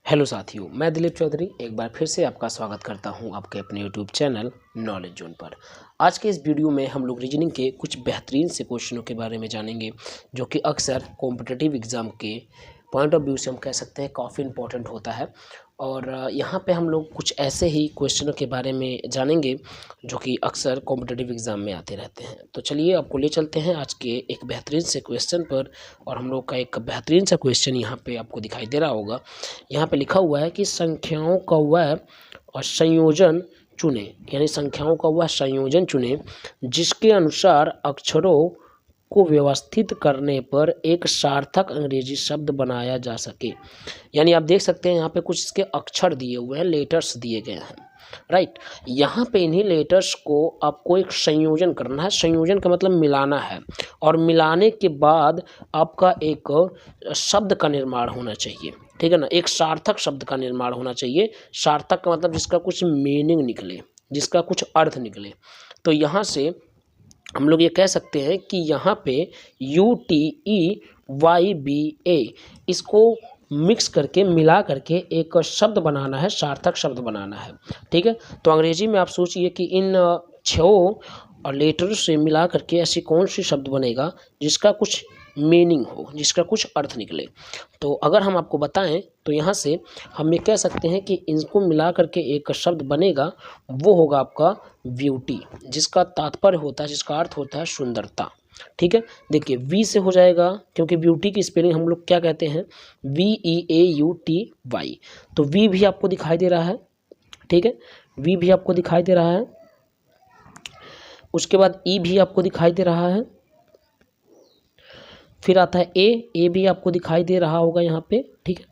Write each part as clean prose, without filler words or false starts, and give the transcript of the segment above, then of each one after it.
Hello साथियों, मैं दिलीप चौधरी एक बार फिर से आपका स्वागत करता हूं आपके अपने यूट्यूब चैनल नॉलेज जोन पर। आज के इस वीडियो में हम लोग रीजनिंग के कुछ बेहतरीन से क्वेश्चनों के बारे में जानेंगे जो कि अक्सर कॉम्पिटिटिव एग्ज़ाम के पॉइंट ऑफ व्यू से हम कह सकते हैं काफ़ी इंपॉर्टेंट होता है। और यहाँ पे हम लोग कुछ ऐसे ही क्वेश्चनों के बारे में जानेंगे जो कि अक्सर कॉम्पिटिटिव एग्ज़ाम में आते रहते हैं। तो चलिए आपको ले चलते हैं आज के एक बेहतरीन से क्वेश्चन पर। और हम लोग का एक बेहतरीन सा क्वेश्चन यहाँ पे आपको दिखाई दे रहा होगा। यहाँ पे लिखा हुआ है कि संख्याओं का वह और संयोजन चुनें, यानी संख्याओं का वह संयोजन चुनें जिसके अनुसार अक्षरों को व्यवस्थित करने पर एक सार्थक अंग्रेजी शब्द बनाया जा सके। यानी आप देख सकते हैं यहाँ पे कुछ इसके अक्षर दिए हुए हैं, लेटर्स दिए गए हैं, राइट। यहाँ पे इन्हीं लेटर्स को आपको एक संयोजन करना है। संयोजन का मतलब मिलाना है, और मिलाने के बाद आपका एक शब्द का निर्माण होना चाहिए, ठीक है ना। एक सार्थक शब्द का निर्माण होना चाहिए। सार्थक का मतलब जिसका कुछ मीनिंग निकले, जिसका कुछ अर्थ निकले। तो यहाँ से हम लोग ये कह सकते हैं कि यहाँ पे UTEYBA इसको मिक्स करके मिला करके एक शब्द बनाना है, सार्थक शब्द बनाना है, ठीक है। तो अंग्रेजी में आप सोचिए कि इन छह और लेटर से मिला करके ऐसी कौन सी शब्द बनेगा जिसका कुछ मीनिंग हो, जिसका कुछ अर्थ निकले। तो अगर हम आपको बताएं तो यहाँ से हम ये कह सकते हैं कि इनको मिला करके एक शब्द बनेगा, वो होगा आपका ब्यूटी, जिसका तात्पर्य होता है, जिसका अर्थ होता है सुंदरता, ठीक है। देखिए वी से हो जाएगा, क्योंकि ब्यूटी की स्पेलिंग हम लोग क्या कहते हैं, VEAUTY। तो वी भी आपको दिखाई दे रहा है, ठीक है, वी भी आपको दिखाई दे रहा है। उसके बाद ई भी आपको दिखाई दे रहा है। फिर आता है ए भी आपको दिखाई दे रहा होगा यहाँ पे, ठीक है।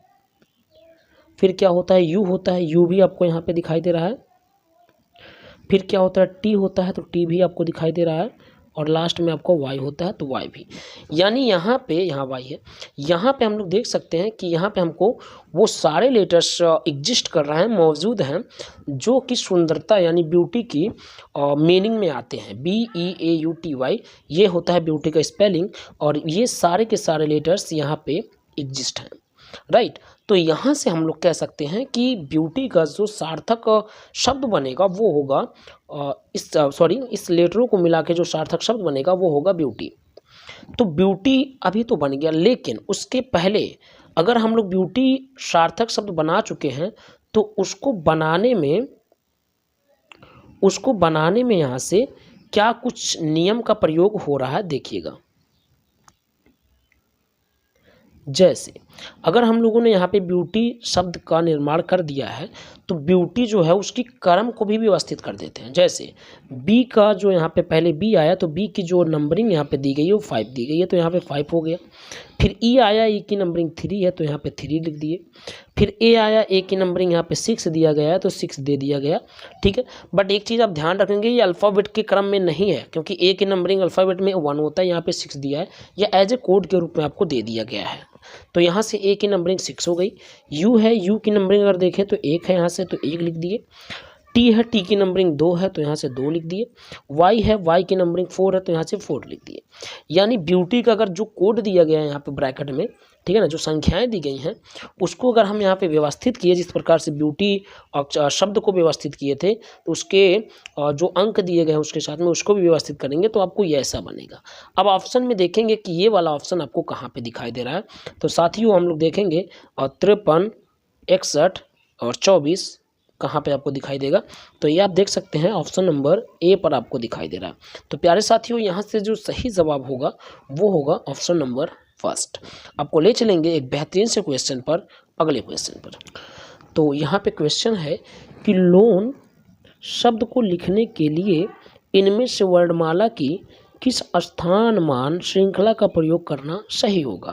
फिर क्या होता है, यू होता है, यू भी आपको यहाँ पे दिखाई दे रहा है। फिर क्या होता है, टी होता है, तो टी भी आपको दिखाई दे रहा है। और लास्ट में आपको वाई होता है, तो वाई भी। यानी यहाँ पे, यहाँ वाई है, यहाँ पे हम लोग देख सकते हैं कि यहाँ पे हमको वो सारे लेटर्स एग्जिस्ट कर रहे हैं, मौजूद हैं, जो कि सुंदरता यानी ब्यूटी की मीनिंग में आते हैं। BEAUTY ये होता है ब्यूटी का स्पेलिंग, और ये सारे के सारे लेटर्स यहाँ पे एग्जिस्ट हैं, राइट। तो यहाँ से हम लोग कह सकते हैं कि ब्यूटी का जो सार्थक शब्द बनेगा वो होगा इस लेटरों को मिला के जो सार्थक शब्द बनेगा वो होगा ब्यूटी। तो ब्यूटी अभी तो बन गया, लेकिन उसके पहले अगर हम लोग ब्यूटी सार्थक शब्द बना चुके हैं तो उसको बनाने में यहाँ से क्या कुछ नियम का प्रयोग हो रहा है, देखिएगा। जैसे अगर हम लोगों ने यहाँ पे ब्यूटी शब्द का निर्माण कर दिया है, तो ब्यूटी जो है उसकी क्रम को भी व्यवस्थित कर देते हैं। जैसे बी का जो यहाँ पे पहले बी आया, तो बी की जो नंबरिंग यहाँ पे दी गई है वो 5 दी गई है, तो यहाँ पे 5 हो गया। फिर ई आया, ई की नंबरिंग 3 है, तो यहाँ पे 3 लिख दिए। फिर ए आया, ए की नंबरिंग यहाँ पे 6 दिया गया है, तो 6 दे दिया गया, ठीक है। बट एक चीज़ आप ध्यान रखेंगे, ये अल्फ़ाबेट के क्रम में नहीं है, क्योंकि ए की नंबरिंग अल्फ़ाबेट में 1 होता है, यहाँ पे 6 दिया है, या एज ए कोड के रूप में आपको दे दिया गया है। तो यहाँ से ए की नंबरिंग 6 हो गई। यू है, यू की नंबरिंग अगर देखें तो 1 है यहाँ से, तो 1 लिख दिए। टी है, टी की नंबरिंग 2 है, तो यहाँ से 2 लिख दिए। वाई है, वाई की नंबरिंग 4 है, तो यहाँ से 4 लिख दिए। यानी ब्यूटी का अगर जो कोड दिया गया है यहाँ पे ब्रैकेट में, ठीक है ना, जो संख्याएं दी गई हैं उसको अगर हम यहाँ पे व्यवस्थित किए, जिस प्रकार से ब्यूटी शब्द को व्यवस्थित किए थे, तो उसके जो अंक दिए गए हैं उसके साथ में उसको भी व्यवस्थित करेंगे, तो आपको ये ऐसा बनेगा। अब ऑप्शन में देखेंगे कि ये वाला ऑप्शन आपको कहाँ पे दिखाई दे रहा है। तो साथियों हम लोग देखेंगे 53, 61 और 24 कहाँ पे आपको दिखाई देगा। तो ये आप देख सकते हैं ऑप्शन नंबर ए पर आपको दिखाई दे रहा है। तो प्यारे साथियों, यहाँ से जो सही जवाब होगा वो होगा ऑप्शन नंबर फर्स्ट। आपको ले चलेंगे एक बेहतरीन से क्वेश्चन पर, अगले क्वेश्चन पर। तो यहाँ पे क्वेश्चन है कि लोन शब्द को लिखने के लिए इनमें से वर्णमाला की किस स्थान मान श्रृंखला का प्रयोग करना सही होगा।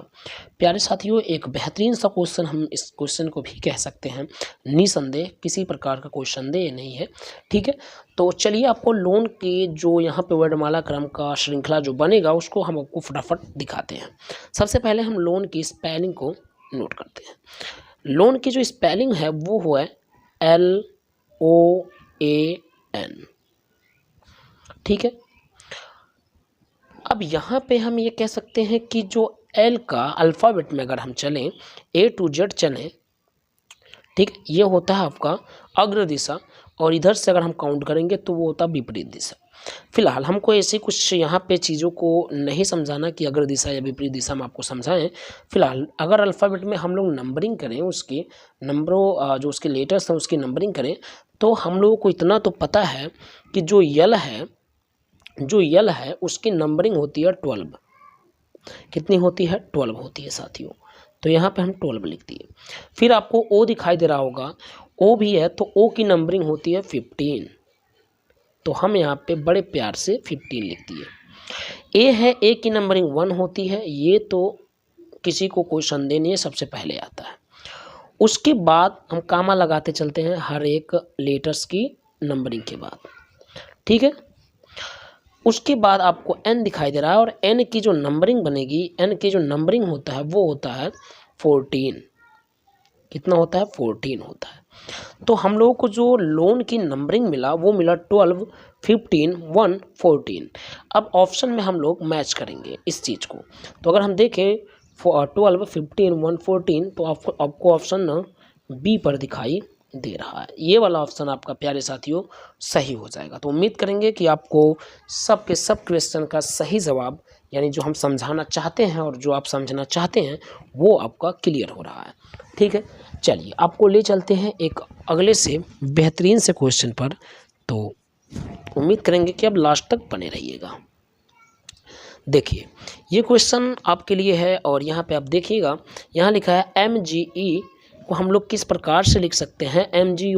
प्यारे साथियों, एक बेहतरीन सा क्वेश्चन, हम इस क्वेश्चन को भी कह सकते हैं निसंदेह, किसी प्रकार का कोई संदेह नहीं है, ठीक है। तो चलिए आपको लोन के जो यहाँ पे वर्णमाला क्रम का श्रृंखला जो बनेगा उसको हम आपको फटाफट दिखाते हैं। सबसे पहले हम लोन की स्पेलिंग को नोट करते हैं। लोन की जो स्पेलिंग है वो है LOAN, ठीक है। अब यहाँ पे हम ये कह सकते हैं कि जो एल का अल्फ़ाबेट में अगर हम चलें, A to Z चलें, ठीक है, ये होता है आपका अग्र दिशा, और इधर से अगर हम काउंट करेंगे तो वो होता है विपरीत दिशा। फिलहाल हमको ऐसे कुछ यहाँ पे चीज़ों को नहीं समझाना कि अग्र दिशा या विपरीत दिशा में आपको समझाएं। फिलहाल अगर अल्फ़ाबेट में हम लोग नंबरिंग करें, उसके नंबरों जो उसके लेटर्स हैं उसकी नंबरिंग करें, तो हम लोगों को इतना तो पता है कि जो यल है उसकी नंबरिंग होती है 12। कितनी होती है? 12 होती है साथियों। तो यहाँ पे हम 12 लिख दिए। फिर आपको ओ दिखाई दे रहा होगा, ओ भी है तो ओ की नंबरिंग होती है 15। तो हम यहाँ पे बड़े प्यार से 15 लिख दिए। ए है, ए की नंबरिंग 1 होती है, ये तो किसी को कोई संदेह नहीं है, सबसे पहले आता है। उसके बाद हम कामा लगाते चलते हैं हर एक लेटर्स की नंबरिंग के बाद, ठीक है। उसके बाद आपको एन दिखाई दे रहा है, और एन की जो नंबरिंग बनेगी, एन की जो नंबरिंग होता है वो होता है 14। कितना होता है? 14 होता है। तो हम लोगों को जो लोन की नंबरिंग मिला वो मिला 12, 15, 1, 14। अब ऑप्शन में हम लोग मैच करेंगे इस चीज़ को। तो अगर हम देखें 12, 15, 1, 14, तो आपको ऑप्शन ना बी पर दिखाई दे रहा है। ये वाला ऑप्शन आपका प्यारे साथियों सही हो जाएगा। तो उम्मीद करेंगे कि आपको सब के सब क्वेश्चन का सही जवाब, यानी जो हम समझाना चाहते हैं और जो आप समझना चाहते हैं वो आपका क्लियर हो रहा है, ठीक है। चलिए आपको ले चलते हैं एक अगले से बेहतरीन से क्वेश्चन पर। तो उम्मीद करेंगे कि आप लास्ट तक बने रहिएगा। देखिए ये क्वेश्चन आपके लिए है, और यहाँ पे आप देखिएगा, यहाँ लिखा है MGE को हम लोग किस प्रकार से लिख सकते हैं। MGE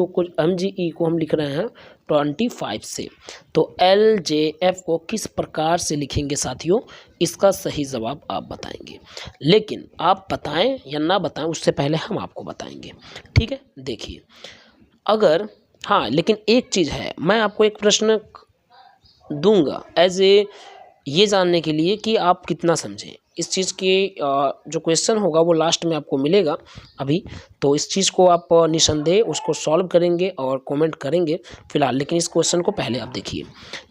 को हम लिख रहे हैं 25 से। तो LJF को किस प्रकार से लिखेंगे साथियों, इसका सही जवाब आप बताएंगे। लेकिन आप बताएं या ना बताएं उससे पहले हम आपको बताएंगे, ठीक है। देखिए अगर हाँ, लेकिन एक चीज़ है, मैं आपको एक प्रश्न दूंगा एज ए ये जानने के लिए कि आप कितना समझें इस चीज़ की। जो क्वेश्चन होगा वो लास्ट में आपको मिलेगा अभी, तो इस चीज़ को आप निसंदेह उसको सॉल्व करेंगे और कमेंट करेंगे फिलहाल। लेकिन इस क्वेश्चन को पहले आप देखिए,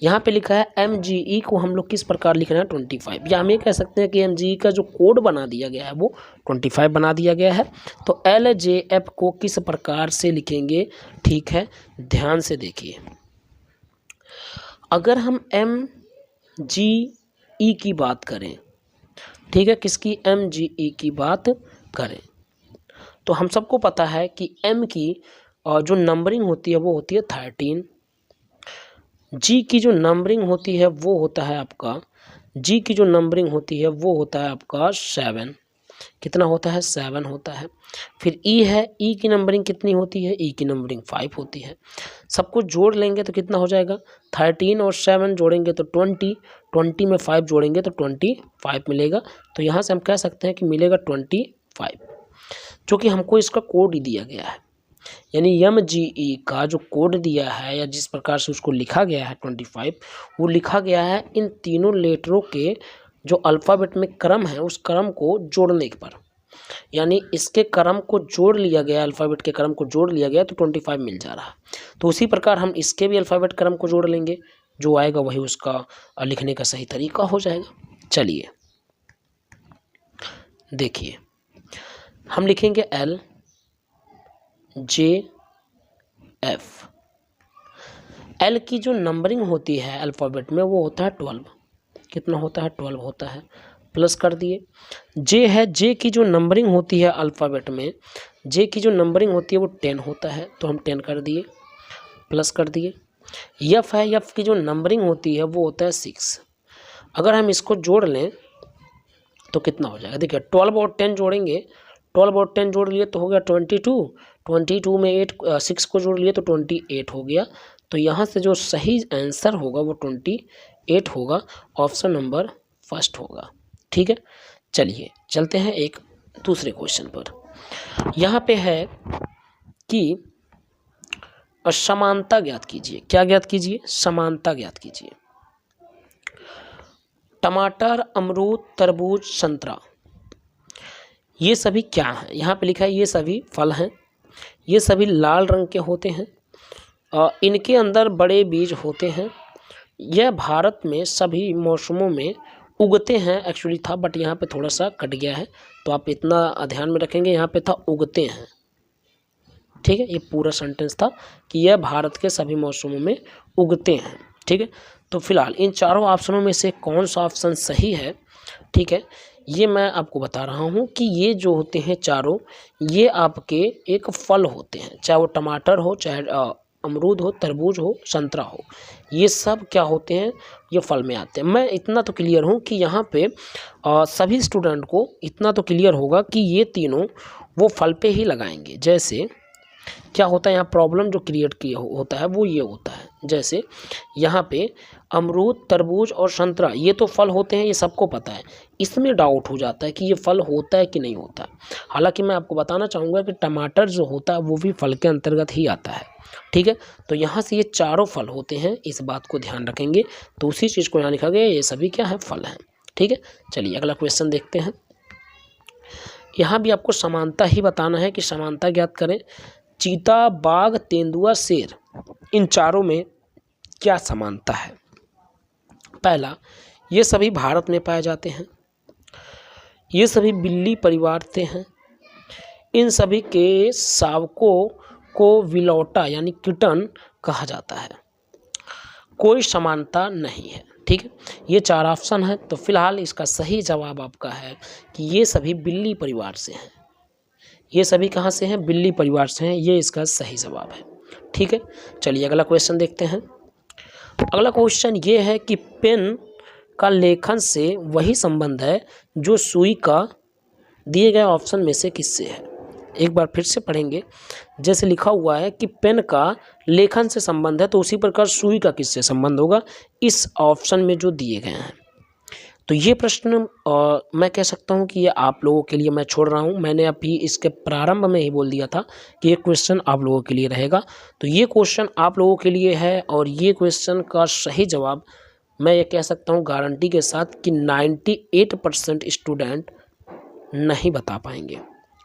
यहाँ पे लिखा है MGE को हम लोग किस प्रकार लिख रहे हैं 25, या हम ये कह सकते हैं कि MGE का जो कोड बना दिया गया है वो 25 बना दिया गया है। तो LJF को किस प्रकार से लिखेंगे, ठीक है, ध्यान से देखिए। अगर हम MGE की बात करें, ठीक है, किसकी? MGE की बात करें, तो हम सबको पता है कि M की जो नंबरिंग होती है वो होती है 13। G की जो नंबरिंग होती है वो होता है आपका, G की जो नंबरिंग होती है वो होता है आपका 7। कितना होता है? 7 होता है। फिर E है, E की नंबरिंग कितनी होती है? E की नंबरिंग 5 होती है। सबको जोड़ लेंगे तो कितना हो जाएगा? 13 और 7 जोड़ेंगे तो 20, 20 में 5 जोड़ेंगे तो 25 मिलेगा। तो यहाँ से हम कह सकते हैं कि मिलेगा 25, जो कि हमको इसका कोड ही दिया गया है। यानी MGE का जो कोड दिया है या जिस प्रकार से उसको लिखा गया है 25, वो लिखा गया है इन तीनों लेटरों के जो अल्फ़ाबेट में क्रम है उस क्रम को जोड़ने पर। यानी इसके क्रम को जोड़ लिया गया, अल्फ़ाबेट के क्रम को जोड़ लिया गया तो 25 मिल जा रहा है। तो उसी प्रकार हम इसके भी अल्फ़ाबेट क्रम को जोड़ लेंगे, जो आएगा वही उसका लिखने का सही तरीका हो जाएगा। चलिए देखिए, हम लिखेंगे LJF। L की जो नंबरिंग होती है अल्फ़ाबेट में वो होता है 12। कितना होता है? 12 होता है। प्लस कर दिए। J है, J की जो नंबरिंग होती है अल्फ़ाबेट में, J की जो नंबरिंग होती है वो 10 होता है, तो हम 10 कर दिए, प्लस कर दिए। F है, F की जो नंबरिंग होती है वो होता है 6। अगर हम इसको जोड़ लें तो कितना हो जाएगा? देखिए 12 और 10 जोड़ेंगे, 12 और 10 जोड़ लिए तो हो गया 22, 22 में 6 को जोड़ लिए तो 28 हो गया। तो यहाँ से जो सही आंसर होगा वो 28 होगा, ऑप्शन नंबर फर्स्ट होगा, ठीक है। चलिए चलते हैं एक दूसरे क्वेश्चन पर। यहाँ पे है कि समानता ज्ञात कीजिए। क्या ज्ञात कीजिए? समानता ज्ञात कीजिए। टमाटर, अमरूद, तरबूज, संतरा, ये सभी क्या हैं? यहाँ पे लिखा है ये सभी फल हैं, ये सभी लाल रंग के होते हैं, इनके अंदर बड़े बीज होते हैं, यह भारत में सभी मौसमों में उगते हैं। एक्चुअली था बट यहाँ पे थोड़ा सा कट गया है, तो आप इतना ध्यान में रखेंगे, यहाँ पे था उगते हैं, ठीक है, ये पूरा सेंटेंस था कि यह भारत के सभी मौसमों में उगते हैं। ठीक है, तो फिलहाल इन चारों ऑप्शनों में से कौन सा ऑप्शन सही है, ठीक है, ये मैं आपको बता रहा हूँ कि ये जो होते हैं चारों, ये आपके एक फल होते हैं, चाहे वो टमाटर हो, चाहे अमरूद हो, तरबूज हो, संतरा हो, ये सब क्या होते हैं, ये फल में आते हैं। मैं इतना तो क्लियर हूँ कि यहाँ पे सभी स्टूडेंट को इतना तो क्लियर होगा कि ये तीनों वो फल पे ही लगाएंगे। जैसे क्या होता है, यहाँ प्रॉब्लम जो क्रिएट किया होता है वो ये होता है, जैसे यहाँ पे अमरूद, तरबूज और संतरा ये तो फल होते हैं, ये सबको पता है, इसमें डाउट हो जाता है कि ये फल होता है कि नहीं होता। हालांकि मैं आपको बताना चाहूँगा कि टमाटर जो होता है वो भी फल के अंतर्गत ही आता है। ठीक है, तो यहाँ से ये चारों फल होते हैं, इस बात को ध्यान रखेंगे। तो उसी चीज़ को यहाँ लिखा गया, ये सभी क्या है, फल हैं। ठीक है, चलिए अगला क्वेश्चन देखते हैं। यहाँ भी आपको समानता ही बताना है कि समानता ज्ञात करें। चीता, बाघ, तेंदुआ, शेर, इन चारों में क्या समानता है। पहला, ये सभी भारत में पाए जाते हैं, ये सभी बिल्ली परिवार से हैं, इन सभी के शावकों को विलौटा यानी किटन कहा जाता है, कोई समानता नहीं है। ठीक है, ये चार ऑप्शन है, तो फिलहाल इसका सही जवाब आपका है कि ये सभी बिल्ली परिवार से हैं। ये सभी कहाँ से हैं, बिल्ली परिवार से हैं, ये इसका सही जवाब है। ठीक है, चलिए अगला क्वेश्चन देखते हैं। अगला क्वेश्चन ये है कि पेन का लेखन से वही संबंध है जो सुई का दिए गए ऑप्शन में से किससे है। एक बार फिर से पढ़ेंगे, जैसे लिखा हुआ है कि पेन का लेखन से संबंध है, तो उसी प्रकार सुई का किससे संबंध होगा, इस ऑप्शन में जो दिए गए हैं। तो ये प्रश्न मैं कह सकता हूँ कि ये आप लोगों के लिए मैं छोड़ रहा हूँ। मैंने अभी इसके प्रारंभ में ही बोल दिया था कि ये क्वेश्चन आप लोगों के लिए रहेगा, तो ये क्वेश्चन आप लोगों के लिए है। और ये क्वेश्चन का सही जवाब मैं ये कह सकता हूँ गारंटी के साथ कि 98% स्टूडेंट नहीं बता पाएंगे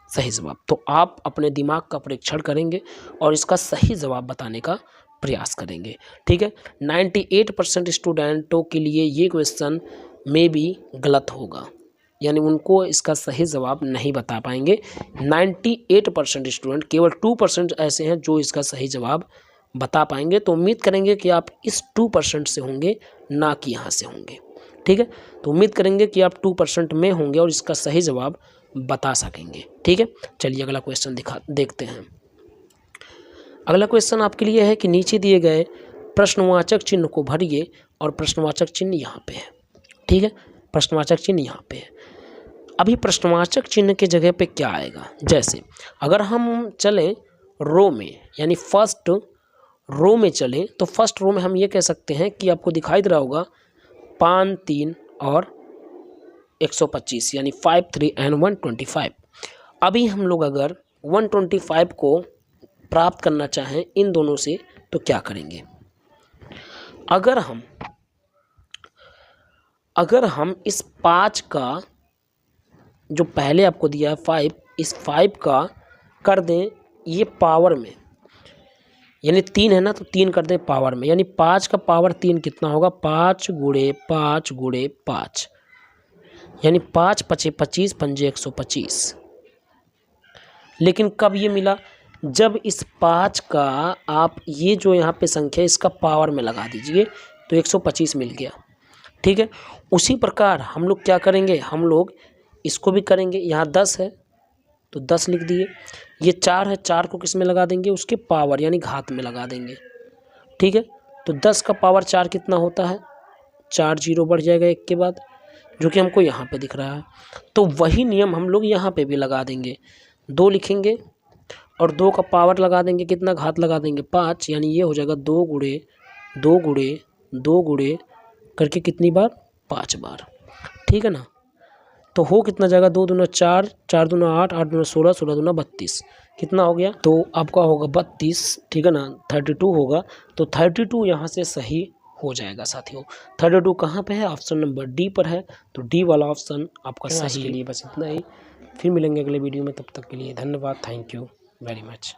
सही जवाब। तो आप अपने दिमाग का परीक्षण करेंगे और इसका सही जवाब बताने का प्रयास करेंगे। ठीक है, 98% स्टूडेंटों के लिए ये क्वेश्चन में भी गलत होगा, यानी उनको इसका सही जवाब नहीं बता पाएंगे। 98% स्टूडेंट, केवल 2% ऐसे हैं जो इसका सही जवाब बता पाएंगे। तो उम्मीद करेंगे कि आप इस 2% से होंगे, ना कि यहाँ से होंगे। ठीक है, तो उम्मीद करेंगे कि आप 2% में होंगे और इसका सही जवाब बता सकेंगे। ठीक है, चलिए अगला क्वेश्चन देखते हैं। अगला क्वेश्चन आपके लिए है कि नीचे दिए गए प्रश्नवाचक चिन्ह को भरिए और प्रश्नवाचक चिन्ह यहाँ पे है। ठीक है, प्रश्नवाचक चिन्ह यहाँ पे है। अभी प्रश्नवाचक चिन्ह के जगह पे क्या आएगा, जैसे अगर हम चलें रो में, यानी फर्स्ट रो में चलें, तो फर्स्ट रो में हम ये कह सकते हैं कि आपको दिखाई दे रहा होगा 5, 3 और 125, यानी 5, 3 एंड 125। अभी हम लोग अगर 125 को प्राप्त करना चाहें इन दोनों से, तो क्या करेंगे। अगर हम इस 5 का जो पहले आपको दिया है 5, इस 5 का कर दें ये पावर में, यानी 3 है ना, तो 3 कर दें पावर में, यानी 5 का पावर 3 कितना होगा, 5 गुणे 5 गुणे 5, यानी 5 पचे 25, पंजे 125। लेकिन कब ये मिला, जब इस 5 का आप ये जो यहाँ पे संख्या इसका पावर में लगा दीजिए तो 125 मिल गया। ठीक है, उसी प्रकार हम लोग क्या करेंगे, हम लोग इसको भी करेंगे। यहाँ 10 है तो 10 लिख दिए, ये 4 है, 4 को किस में लगा देंगे, उसके पावर यानी घात में लगा देंगे। ठीक है, तो 10 का पावर 4 कितना होता है, 4 जीरो बढ़ जाएगा एक के बाद, जो कि हमको यहाँ पे दिख रहा है। तो वही नियम हम लोग यहाँ पे भी लगा देंगे, 2 लिखेंगे और 2 का पावर लगा देंगे, कितना घात लगा देंगे 5, यानी ये हो जाएगा 2 गुणे 2 गुणे 2 गुणे करके कितनी बार, 5 बार। ठीक है ना, तो हो कितना जाएगा, 2 दूना 4, 4 दूना 8, 8 दूना 16, 16 दूना 32, कितना हो गया, तो आपका होगा 32। ठीक है ना, 32 होगा, तो 32 यहाँ से सही हो जाएगा साथियों। 32 कहाँ पे है, ऑप्शन नंबर डी पर है, तो डी वाला ऑप्शन आपका सही। के लिए बस इतना ही, फिर मिलेंगे अगले वीडियो में, तब तक के लिए धन्यवाद, थैंक यू वेरी मच।